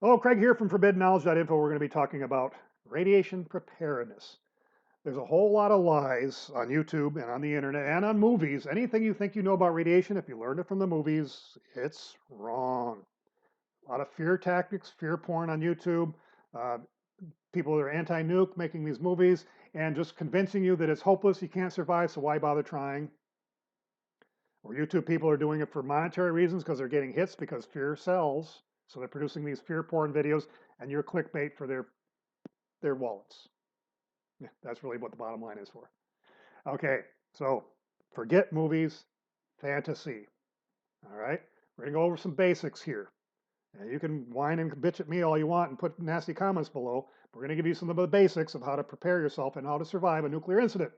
Hello, Craig here from ForbiddenKnowledge.info. We're going to be talking about radiation preparedness. There's a whole lot of lies on YouTube and on the internet and on movies. Anything you think you know about radiation, if you learned it from the movies, it's wrong. A lot of fear tactics, fear porn on YouTube, uh, people that are anti-nuke making these movies and just convincing you that it's hopeless, you can't survive, so why bother trying? Or YouTube people are doing it for monetary reasons because they're getting hits because fear sells. So they're producing these fear porn videos and you're clickbait for their wallets. Yeah, that's really what the bottom line is for. Okay, so forget movies, fantasy. All right, we're gonna go over some basics here. And you can whine and bitch at me all you want and put nasty comments below. We're gonna give you some of the basics of how to prepare yourself and how to survive a nuclear incident.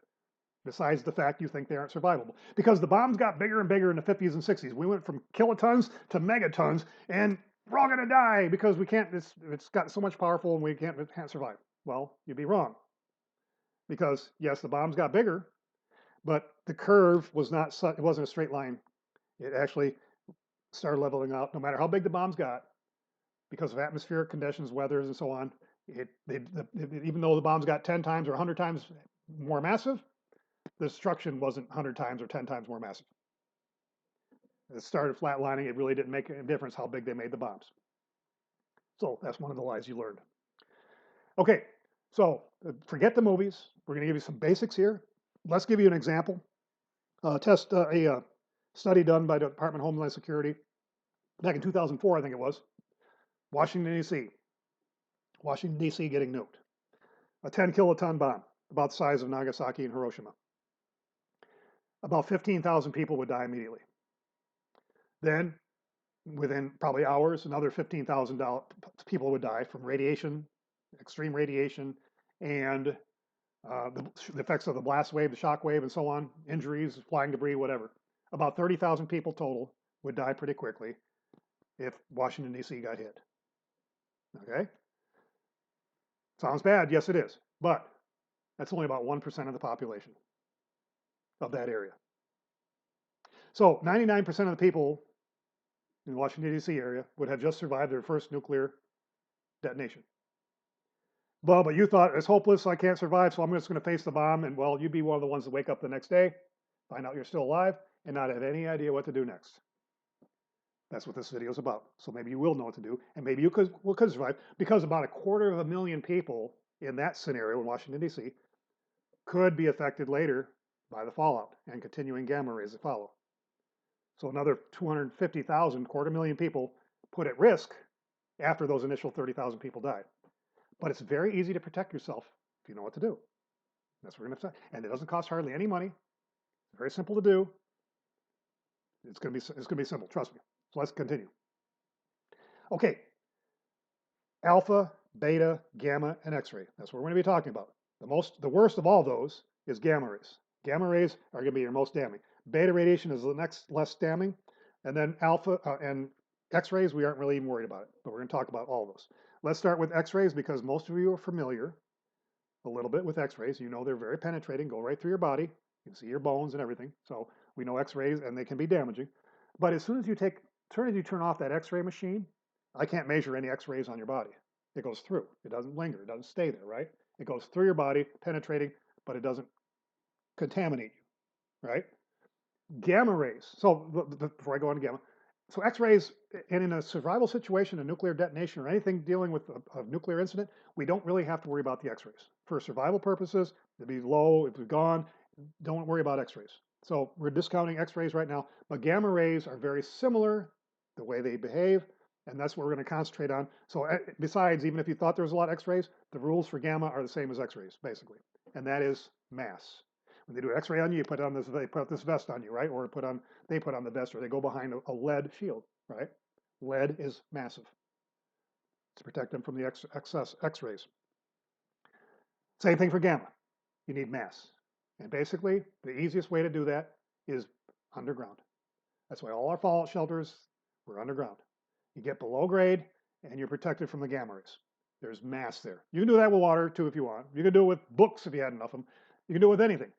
Besides the fact you think they aren't survivable, because the bombs got bigger and bigger in the 50s and 60s. We went from kilotons to megatons, and we're all gonna die because we can't. It's got so much powerful and we can't survive. Well, you'd be wrong. Because yes, the bombs got bigger, but the curve was not, it wasn't a straight line. It actually started leveling out no matter how big the bombs got because of atmospheric conditions, weathers, and so on. Even though the bombs got 10 times or 100 times more massive, the destruction wasn't 100 times or 10 times more massive. It started flatlining. It really didn't make a difference how big they made the bombs. So that's one of the lies you learned. Okay, so forget the movies. We're going to give you some basics here. Let's give you an example. A study done by the Department of Homeland Security back in 2004, I think it was. Washington, D.C. Washington, D.C. getting nuked. A 10 kiloton bomb, about the size of Nagasaki and Hiroshima. About 15,000 people would die immediately. Then, within probably hours, another 15,000 people would die from radiation, extreme radiation, and the effects of the blast wave, the shock wave, and so on, injuries, flying debris, whatever. About 30,000 people total would die pretty quickly if Washington, D.C. got hit. Okay? Sounds bad. Yes, it is. But that's only about 1% of the population of that area. So 99% of the people in the Washington, D.C. area would have just survived their first nuclear detonation. Well, but you thought it's hopeless, I can't survive, so I'm just going to face the bomb. And well, you'd be one of the ones that wake up the next day, find out you're still alive, and not have any idea what to do next. That's what this video is about. So maybe you will know what to do, and maybe you could survive, because about 250,000 people in that scenario in Washington, D.C. could be affected later by the fallout and continuing gamma rays that follow. So another 250,000, 250,000 people put at risk after those initial 30,000 people died. But it's very easy to protect yourself if you know what to do. That's what we're going to say. And it doesn't cost hardly any money. It's very simple to do. It's going to be simple. Trust me. So let's continue. Okay. Alpha, beta, gamma, and X-ray. That's what we're going to be talking about. The worst of all those is gamma rays. Gamma rays are going to be your most damning. Beta radiation is the next less damning, and then alpha and X-rays, we aren't really even worried about it, but we're going to talk about all of those. Let's start with X-rays because most of you are familiar a little bit with X-rays. You know they're very penetrating, go right through your body. You can see your bones and everything. So we know X-rays and they can be damaging. But as soon as you turn off that X-ray machine, I can't measure any X-rays on your body. It goes through. It doesn't linger. It doesn't stay there, right? It goes through your body, penetrating, but it doesn't contaminate you, right? Gamma rays. So before I go on to gamma, so X-rays, and in a survival situation, a nuclear detonation, or anything dealing with a nuclear incident, we don't really have to worry about the X-rays. For survival purposes, it'd be low, it'd be gone. Don't worry about X-rays. So we're discounting X-rays right now, but gamma rays are very similar, the way they behave, and that's what we're going to concentrate on. So besides, even if you thought there was a lot of X-rays, the rules for gamma are the same as X-rays, basically, and that is mass. When they do an X-ray on you, they put this vest on you, right? Or they put on the vest, or they go behind a lead shield, right? Lead is massive to protect them from the excess X-rays. Same thing for gamma. You need mass. And basically, the easiest way to do that is underground. That's why all our fallout shelters were underground. You get below grade, and you're protected from the gamma rays. There's mass there. You can do that with water, too, if you want. You can do it with books if you had enough of them. You can do it with anything.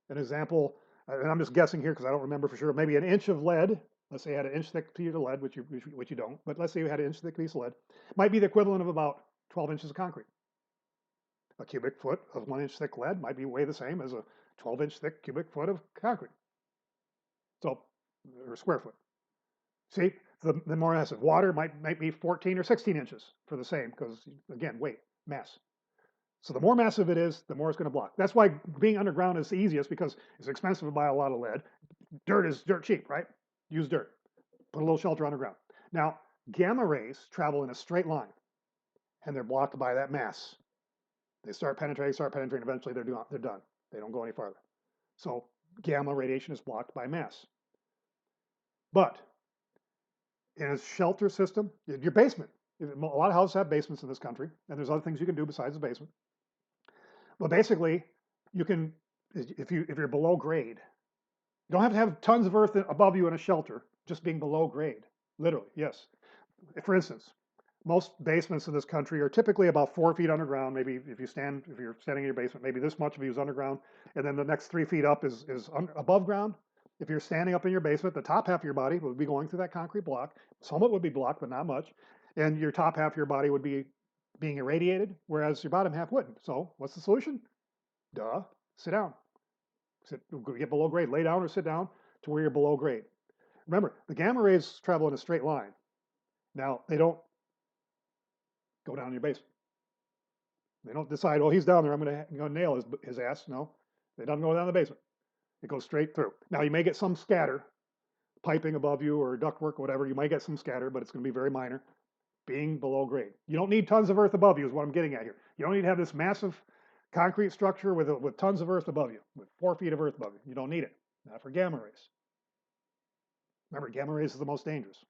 An example, and I'm just guessing here because I don't remember for sure, maybe an inch of lead Let's say you had an inch thick piece of lead, which you don't, but let's say you had an inch thick piece of lead, might be the equivalent of about 12 inches of concrete. A cubic foot of 1 inch thick lead might be weigh the same as a 12-inch thick cubic foot of concrete. So, or square foot. See, the more massive water might be 14 or 16 inches for the same, because again, weight, mass. So the more massive it is, the more it's going to block. That's why being underground is the easiest, because it's expensive to buy a lot of lead. Dirt is dirt cheap, right? Use dirt. Put a little shelter underground. Now, gamma rays travel in a straight line, and they're blocked by that mass. They start penetrating. Eventually, they're done. They don't go any farther. So gamma radiation is blocked by mass. But in a shelter system, your basement. A lot of houses have basements in this country, and there's other things you can do besides the basement. But basically, you can, if you're below grade, you don't have to have tons of earth above you in a shelter, just being below grade. Literally, yes. For instance, most basements in this country are typically about 4 feet underground. Maybe if you're standing in your basement, maybe this much of you is underground, and then the next 3 feet up is above ground. If you're standing up in your basement, the top half of your body would be going through that concrete block. Some of it would be blocked, but not much. And your top half of your body would be being irradiated, whereas your bottom half wouldn't. So what's the solution? Duh, sit down. Get below grade. Lay down or sit down to where you're below grade. Remember, the gamma rays travel in a straight line. Now, they don't go down in your basement. They don't decide, oh, he's down there, I'm going to nail his ass. No, it doesn't go down the basement. It goes straight through. Now, you may get some scatter, piping above you or ductwork, whatever. You might get some scatter, but it's going to be very minor, being below grade. You don't need tons of earth above you is what I'm getting at here. You don't need to have this massive concrete structure with tons of earth above you, with 4 feet of earth above you. You don't need it. Not for gamma rays. Remember, gamma rays is the most dangerous.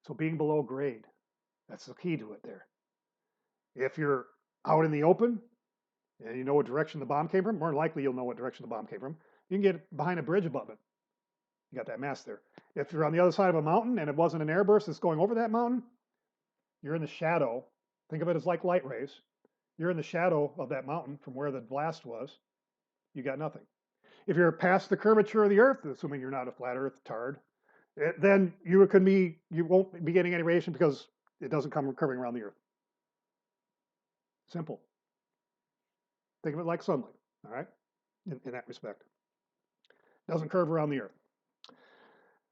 So being below grade, that's the key to it there. If you're out in the open and you know what direction the bomb came from, more likely you'll know what direction the bomb came from. You can get behind a bridge above it. You got that mass there. If you're on the other side of a mountain and it wasn't an airburst that's going over that mountain, you're in the shadow. Think of it as like light rays. You're in the shadow of that mountain from where the blast was. You got nothing. If you're past the curvature of the earth, assuming you're not a flat earth tard, then you won't be getting any radiation because it doesn't come curving around the earth. Simple. Think of it like sunlight, all right, in that respect. Doesn't curve around the earth.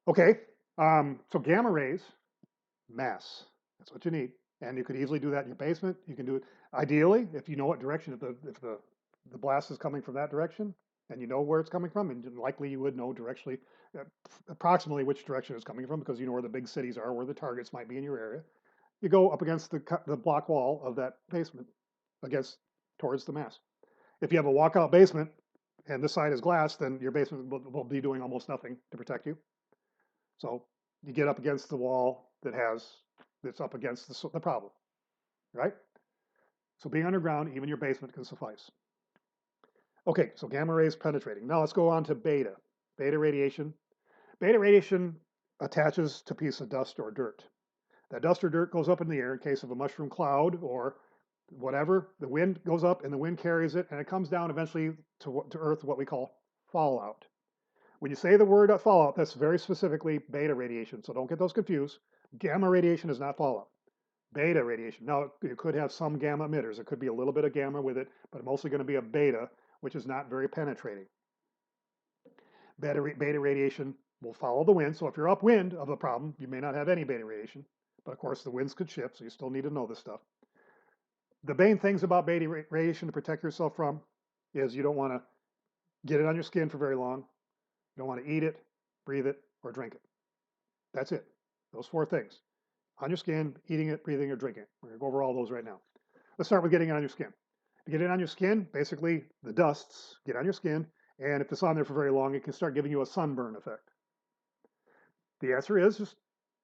Okay, so gamma rays, mass. That's what you need. And you could easily do that in your basement. You can do it ideally if you know what direction, if the blast is coming from that direction, and you know where it's coming from, and likely you would know directionally, approximately which direction it's coming from, because you know where the big cities are, where the targets might be in your area. You go up against the block wall of that basement, towards the mass. If you have a walkout basement and this side is glass, then your basement will be doing almost nothing to protect you. So you get up against the wall that's up against the problem, right? So being underground, even your basement can suffice. Okay, so gamma rays penetrating. Now let's go on to beta. Beta radiation. Beta radiation attaches to a piece of dust or dirt. That dust or dirt goes up in the air in case of a mushroom cloud or whatever. The wind goes up and the wind carries it, and it comes down eventually to Earth, what we call fallout. When you say the word fallout, that's very specifically beta radiation, so don't get those confused. Gamma radiation is not fallout. Beta radiation. Now, you could have some gamma emitters. There could be a little bit of gamma with it, but mostly going to be a beta, which is not very penetrating. Beta radiation will follow the wind, so if you're upwind of the problem, you may not have any beta radiation, but of course the winds could shift, so you still need to know this stuff. The main things about beta radiation to protect yourself from is you don't want to get it on your skin for very long. You don't want to eat it, breathe it, or drink it. That's it. Those 4 things. On your skin, eating it, breathing, or drinking it. We're going to go over all those right now. Let's start with getting it on your skin. To get it on your skin, basically the dusts get on your skin, and if it's on there for very long, it can start giving you a sunburn effect. The answer is just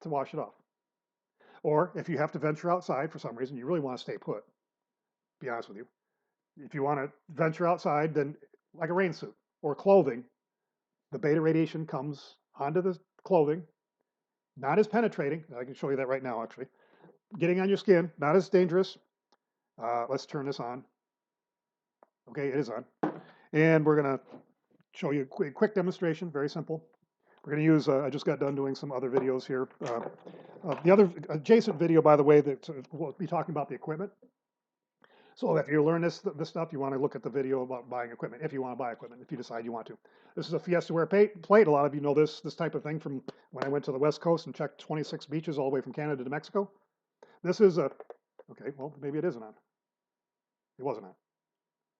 to wash it off. Or if you have to venture outside for some reason, you really want to stay put, be honest with you. If you want to venture outside, then like a rain suit or clothing, the beta radiation comes onto the clothing, not as penetrating. I can show you that right now, actually. Getting on your skin, not as dangerous. Let's turn this on. Okay, it is on. And we're going to show you a quick demonstration, very simple. We're going to use, I just got done doing some other videos here. The other adjacent video, by the way, that we'll be talking about the equipment. So if you learn this stuff, you want to look at the video about buying equipment, if you want to buy equipment, if you decide you want to. This is a Fiesta-ware plate. A lot of you know this type of thing from when I went to the West Coast and checked 26 beaches all the way from Canada to Mexico. This is a, okay, well, maybe it isn't on. It wasn't on.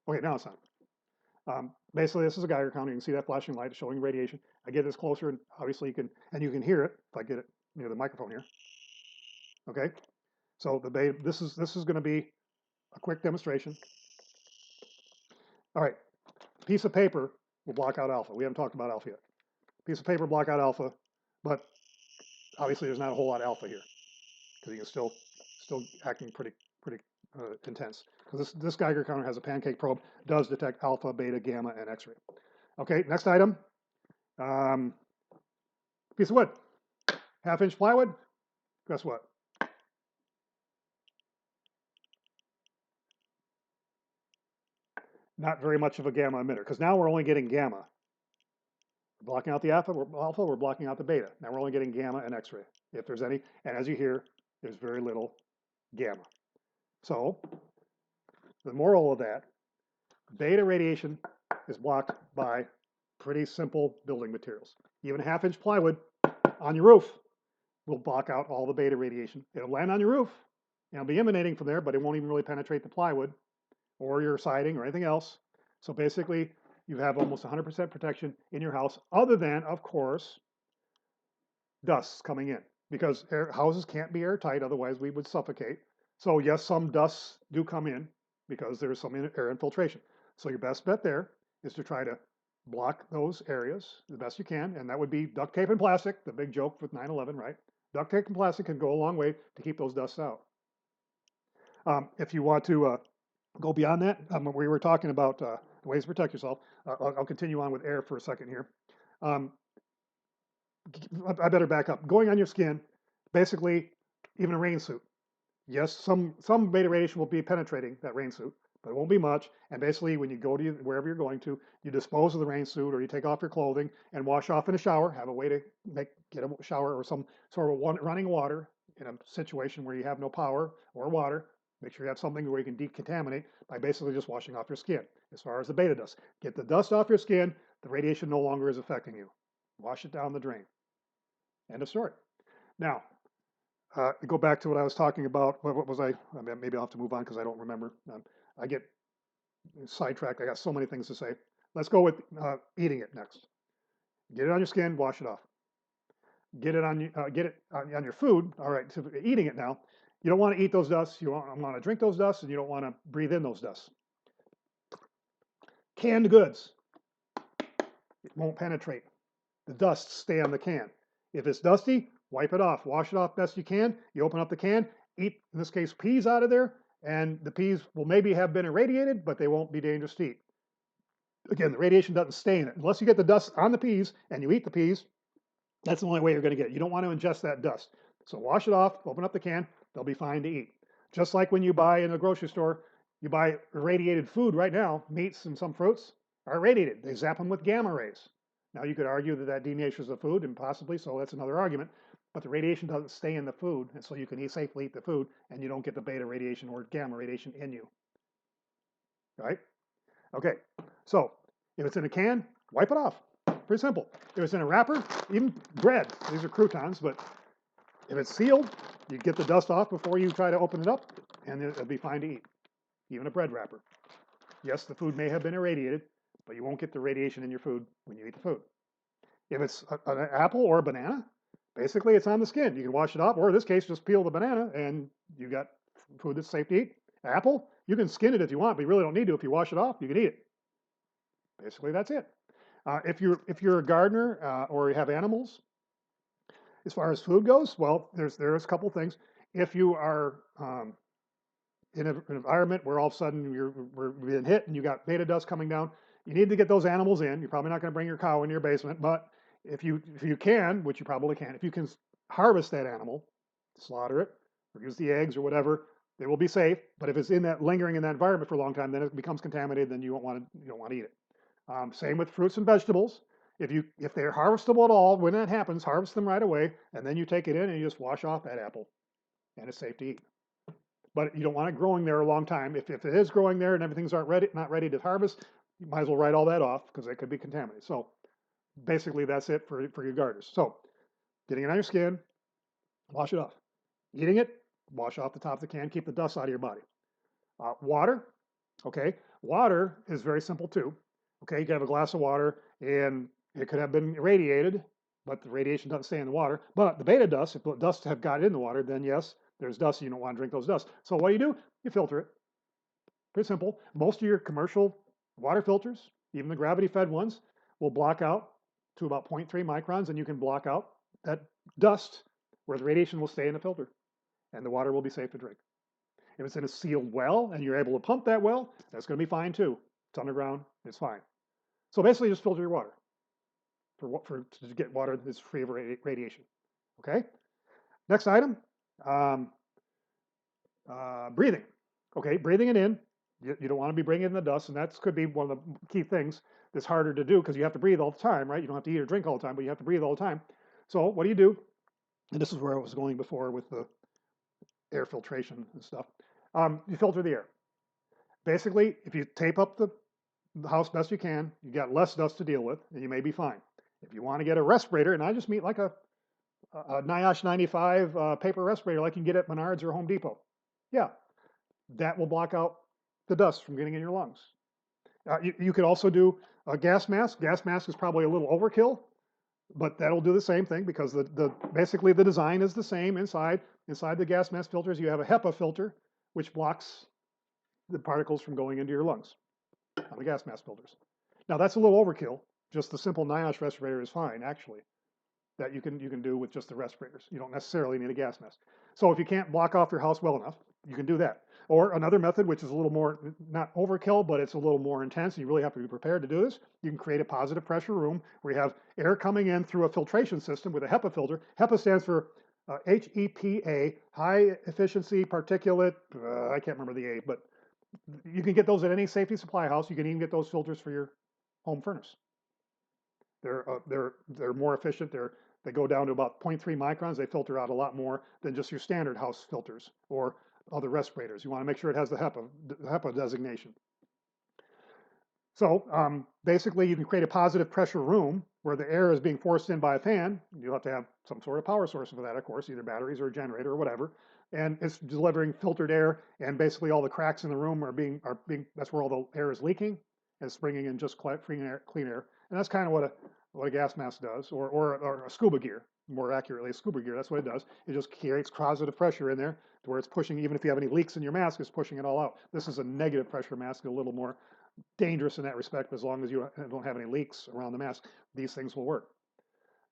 Okay, now it's on. Basically, this is a Geiger counter. You can see that flashing light showing radiation. I get this closer, and obviously you can hear it if I get it near the microphone here. Okay, so this is going to be a quick demonstration. All right, piece of paper will block out alpha. We haven't talked about alpha yet. Piece of paper block out alpha, but obviously there's not a whole lot of alpha here because you can still acting pretty intense. Because this Geiger counter has a pancake probe, does detect alpha, beta, gamma, and X-ray. Okay, next item. Piece of wood, 1/2-inch plywood. Guess what? Not very much of a gamma emitter because now we're only getting gamma. We're blocking out the alpha, we're blocking out the beta. Now we're only getting gamma and X-ray, if there's any. And as you hear, there's very little gamma. So the moral of that, beta radiation is blocked by pretty simple building materials. Even 1/2-inch plywood on your roof will block out all the beta radiation. It'll land on your roof, and it'll be emanating from there, but it won't even really penetrate the plywood or your siding or anything else. So basically, you have almost 100% protection in your house, other than, of course, dust coming in. Because houses can't be airtight, otherwise we would suffocate. So yes, some dusts do come in because there's some air infiltration. So your best bet there is to try to block those areas the best you can, and that would be duct tape and plastic, the big joke with 9/11, right? Duct tape and plastic can go a long way to keep those dusts out. If you want to go beyond that, we were talking about ways to protect yourself. I'll continue on with air for a second here. I better back up. Going on your skin, basically, even a rain suit. Yes, some beta radiation will be penetrating that rain suit, but it won't be much. And basically, when you go to wherever you're going to, you dispose of the rain suit or you take off your clothing and wash off in a shower. Have a way to get a shower or some sort of running water in a situation where you have no power or water. Make sure you have something where you can decontaminate by basically just washing off your skin. As far as the beta dust, get the dust off your skin. The radiation no longer is affecting you. Wash it down the drain. End of story. Now, go back to what I was talking about. What was I mean, maybe I'll have to move on because I don't remember. I get sidetracked. I got so many things to say. Let's go with eating it next. Get it on your skin, wash it off. Get it on your food. All right, so eating it now. You don't want to eat those dusts. You don't want to drink those dusts, and you don't want to breathe in those dusts. Canned goods. It won't penetrate. The dusts stay on the can. If it's dusty, wipe it off. Wash it off best you can. You open up the can, eat, in this case, peas out of there, and the peas will maybe have been irradiated, but they won't be dangerous to eat. Again, the radiation doesn't stay in it. Unless you get the dust on the peas and you eat the peas, that's the only way you're going to get it. You don't want to ingest that dust. So wash it off, open up the can, they'll be fine to eat. Just like when you buy in a grocery store, you buy irradiated food right now, meats and some fruits are irradiated. They zap them with gamma rays. Now you could argue that that denatures the food, and possibly so, that's another argument, but the radiation doesn't stay in the food, and so you can safely eat the food, and you don't get the beta radiation or gamma radiation in you. Right? Okay, so if it's in a can, wipe it off. Pretty simple. If it's in a wrapper, even bread, these are croutons, but if it's sealed, you get the dust off before you try to open it up, and it'll be fine to eat, even a bread wrapper. Yes, the food may have been irradiated, but you won't get the radiation in your food when you eat the food. If it's an apple or a banana, basically it's on the skin. You can wash it off, or in this case, just peel the banana, and you got food that's safe to eat. Apple, you can skin it if you want, but you really don't need to. If you wash it off, you can eat it. Basically, that's it. If you're a gardener or you have animals, as far as food goes, well, there's a couple things. If you are in an environment where all of a sudden we're being hit and you got beta dust coming down, you need to get those animals in. You're probably not going to bring your cow into your basement, but if you can, which you probably can, if you can harvest that animal, slaughter it, or use the eggs or whatever, they will be safe. But if it's lingering in that environment for a long time, then it becomes contaminated. Then you don't want to eat it. Same with fruits and vegetables. If they're harvestable at all, when that happens, harvest them right away, and then you take it in and you just wash off that apple, and it's safe to eat. But you don't want it growing there a long time. If it is growing there and everything's not ready to harvest, you might as well write all that off because it could be contaminated. So basically, that's it for your garters. So getting it on your skin, wash it off. Eating it, wash off the top of the can, keep the dust out of your body. Water, okay. Water is very simple too. Okay, you can have a glass of water and it could have been irradiated, but the radiation doesn't stay in the water. But the beta dust, if the dust have got in the water, then yes, there's dust. You don't want to drink those dust. So what do? You filter it. Pretty simple. Most of your commercial water filters, even the gravity-fed ones, will block out to about 0.3 microns, and you can block out that dust where the radiation will stay in the filter, and the water will be safe to drink. If it's in a sealed well and you're able to pump that well, that's going to be fine too. It's underground, it's fine. So basically, just filter your water to get water that's free of radiation. Okay. Next item, um, breathing. Okay, breathing it in. You don't want to be bringing in the dust, and that could be one of the key things that's harder to do because you have to breathe all the time, right? You don't have to eat or drink all the time, but you have to breathe all the time. So what do? And this is where I was going before with the air filtration and stuff. You filter the air. Basically, if you tape up the house best you can, you got less dust to deal with, and you may be fine. If you want to get a respirator, and I just mean like a NIOSH 95 paper respirator like you can get at Menards or Home Depot, yeah, that will block out the dust from getting in your lungs. You could also do a gas mask. Gas mask is probably a little overkill, but that'll do the same thing because basically the design is the same inside. Inside the gas mask filters, you have a HEPA filter, which blocks the particles from going into your lungs on the gas mask filters. Now that's a little overkill. Just the simple NIOSH respirator is fine, actually. That you can do with just the respirators. You don't necessarily need a gas mask. So if you can't block off your house well enough, you can do that. Or another method, which is a little more, not overkill, but it's a little more intense, and you really have to be prepared to do this. You can create a positive pressure room where you have air coming in through a filtration system with a HEPA filter. HEPA stands for HEPA, high efficiency particulate, I can't remember the A, but you can get those at any safety supply house. You can even get those filters for your home furnace. They're more efficient. They go down to about 0.3 microns. They filter out a lot more than just your standard house filters or other respirators. You want to make sure it has the HEPA designation. So basically, you can create a positive pressure room where the air is being forced in by a fan. You'll have to have some sort of power source for that, of course, either batteries or a generator or whatever. And it's delivering filtered air, and basically all the cracks in the room are being. That's where all the air is leaking, and it's bringing in just clean air. And that's kind of what a gas mask does, or a scuba gear, more accurately, a scuba gear. That's what it does. It just creates positive pressure in there to where it's pushing, even if you have any leaks in your mask, it's pushing it all out. This is a negative pressure mask, a little more dangerous in that respect, but as long as you don't have any leaks around the mask, these things will work.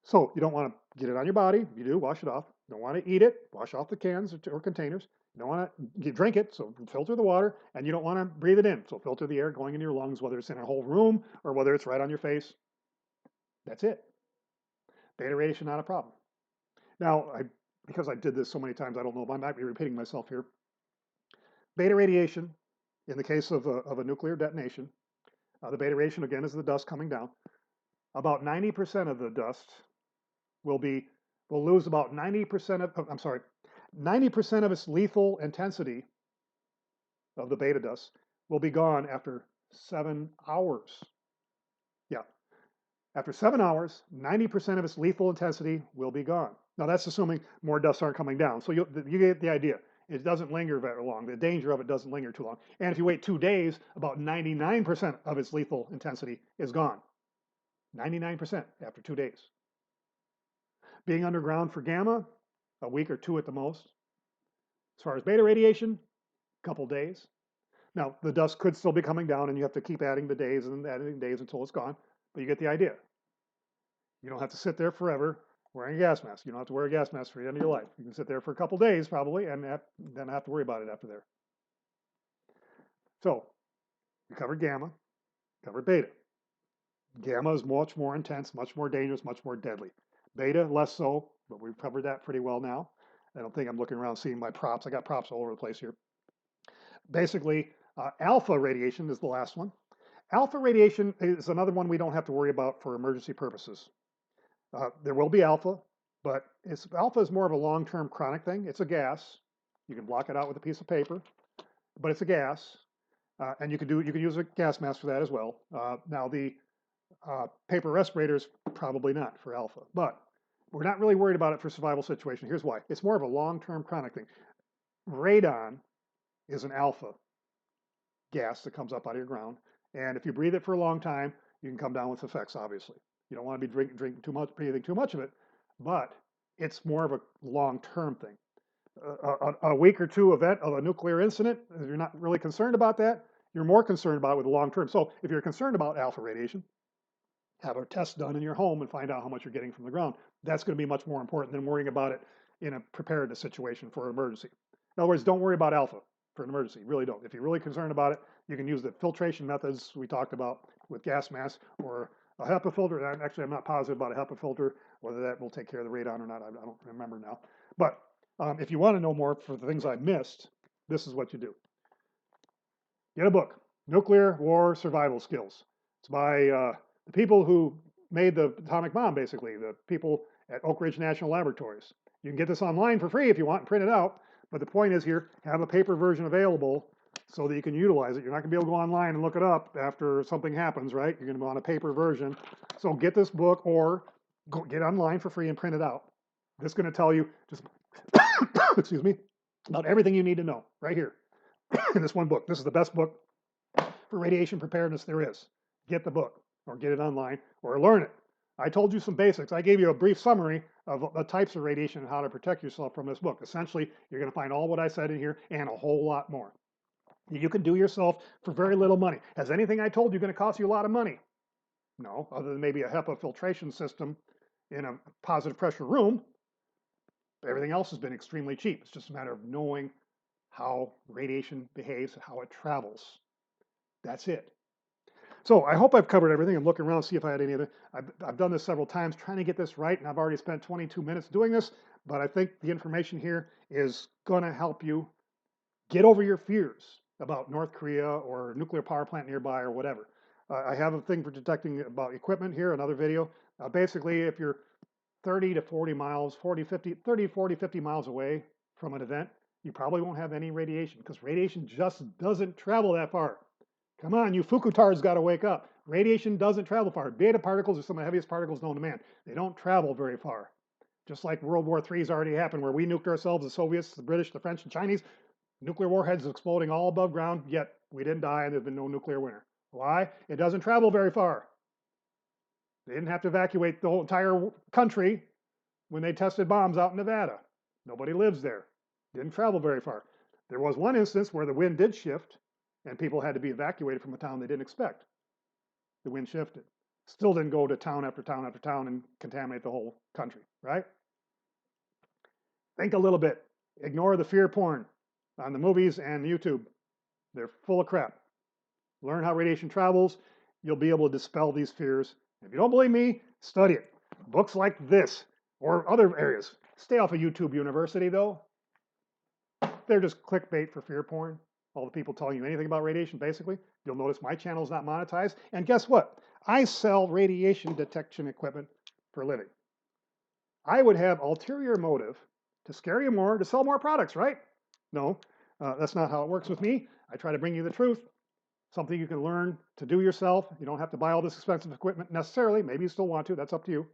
So you don't want to get it on your body. If you do, wash it off. You don't want to eat it. Wash off the cans or containers. You don't want to drink it, so filter the water, and you don't want to breathe it in. So filter the air going into your lungs, whether it's in a whole room or whether it's right on your face. That's it. Beta radiation, not a problem. Now, because I did this so many times, I don't know if I might be repeating myself here. Beta radiation, in the case of a nuclear detonation, the beta radiation, again, is the dust coming down. About 90% of the dust will lose about 90% of, I'm sorry, 90% of its lethal intensity of the beta dust will be gone after 7 hours. Yeah. After 7 hours, 90% of its lethal intensity will be gone. Now, that's assuming more dust aren't coming down. So you get the idea. It doesn't linger very long. The danger of it doesn't linger too long. And if you wait 2 days, about 99% of its lethal intensity is gone. 99% after 2 days. Being underground for gamma, a week or two at the most. As far as beta radiation, a couple days. Now, the dust could still be coming down, and you have to keep adding the days and adding days until it's gone, but you get the idea. You don't have to sit there forever wearing a gas mask. You don't have to wear a gas mask for the end of your life. You can sit there for a couple days probably, and then not have to worry about it after there. So, you covered gamma, covered beta. Gamma is much more intense, much more dangerous, much more deadly. Beta, less so, but we've covered that pretty well now. I don't think I'm looking around seeing my props. I got props all over the place here. Basically, alpha radiation is the last one. Alpha radiation is another one we don't have to worry about for emergency purposes. There will be alpha, but alpha is more of a long-term chronic thing. It's a gas. You can block it out with a piece of paper, but it's a gas, and you can use a gas mask for that as well. Now the paper respirators probably not for alpha, but we're not really worried about it for survival situation. Here's why: it's more of a long-term chronic thing. Radon is an alpha gas that comes up out of your ground, and if you breathe it for a long time, you can come down with effects. Obviously, you don't want to be drinking too much, breathing too much of it, but it's more of a long-term thing. A week or two event of a nuclear incident, if you're not really concerned about that, you're more concerned about it with the long term. So if you're concerned about alpha radiation, have a test done in your home and find out how much you're getting from the ground. That's going to be much more important than worrying about it in a preparedness situation for an emergency. In other words, don't worry about alpha for an emergency. Really don't. If you're really concerned about it, you can use the filtration methods we talked about with gas masks or a HEPA filter. Actually, I'm not positive about a HEPA filter, whether that will take care of the radon or not. I don't remember now. But if you want to know more for the things I missed, this is what you do. Get a book, Nuclear War Survival Skills. It's by the people who made the atomic bomb, basically, the people at Oak Ridge National Laboratories. You can get this online for free if you want and print it out. But the point is here, have a paper version available so that you can utilize it. You're not going to be able to go online and look it up after something happens, right? You're going to be on a paper version. So get this book or go get online for free and print it out. This is going to tell you just, excuse me, about everything you need to know right here in this one book. This is the best book for radiation preparedness there is. Get the book or get it online or learn it. I told you some basics. I gave you a brief summary of the types of radiation and how to protect yourself from this book. Essentially, you're going to find all what I said in here and a whole lot more. You can do yourself for very little money. Has anything I told you going to cost you a lot of money? No, other than maybe a HEPA filtration system in a positive pressure room. Everything else has been extremely cheap. It's just a matter of knowing how radiation behaves and how it travels. That's it. So I hope I've covered everything. I'm looking around to see if I had any other. I've done this several times trying to get this right, and I've already spent 22 minutes doing this, but I think the information here is going to help you get over your fears about North Korea or a nuclear power plant nearby or whatever. I have a thing for detecting about equipment here, another video. Basically, if you're 30 to 40 miles, 40, 50, 30, 40, 50 miles away from an event, you probably won't have any radiation because radiation just doesn't travel that far. Come on, you Fukutards got to wake up. Radiation doesn't travel far. Beta particles are some of the heaviest particles known to man. They don't travel very far. Just like World War III has already happened, where we nuked ourselves, the Soviets, the British, the French, and Chinese, nuclear warheads exploding all above ground, yet we didn't die and there's been no nuclear winter. Why? It doesn't travel very far. They didn't have to evacuate the whole entire country when they tested bombs out in Nevada. Nobody lives there. Didn't travel very far. There was one instance where the wind did shift and people had to be evacuated from a town they didn't expect. The wind shifted. Still didn't go to town after town after town and contaminate the whole country, right? Think a little bit. Ignore the fear porn on the movies and YouTube. They're full of crap. Learn how radiation travels. You'll be able to dispel these fears. If you don't believe me, study it. Books like this or other areas. Stay off of YouTube University, though. They're just clickbait for fear porn. All the people telling you anything about radiation, basically. You'll notice my channel is not monetized. And guess what? I sell radiation detection equipment for a living. I would have ulterior motive to scare you more, to sell more products, right? No, that's not how it works with me. I try to bring you the truth, something you can learn to do yourself. You don't have to buy all this expensive equipment necessarily. Maybe you still want to. That's up to you.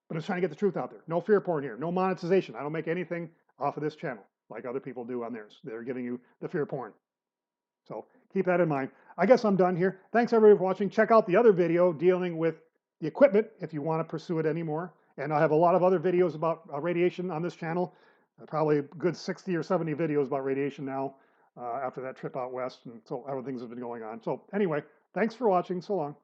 But I'm just trying to get the truth out there. No fear porn here. No monetization. I don't make anything off of this channel like other people do on theirs. They're giving you the fear porn. So keep that in mind. I guess I'm done here. Thanks everybody for watching. Check out the other video dealing with the equipment if you want to pursue it anymore. And I have a lot of other videos about radiation on this channel. Probably a good 60 or 70 videos about radiation now after that trip out west. And so other things have been going on. So anyway, thanks for watching. So long.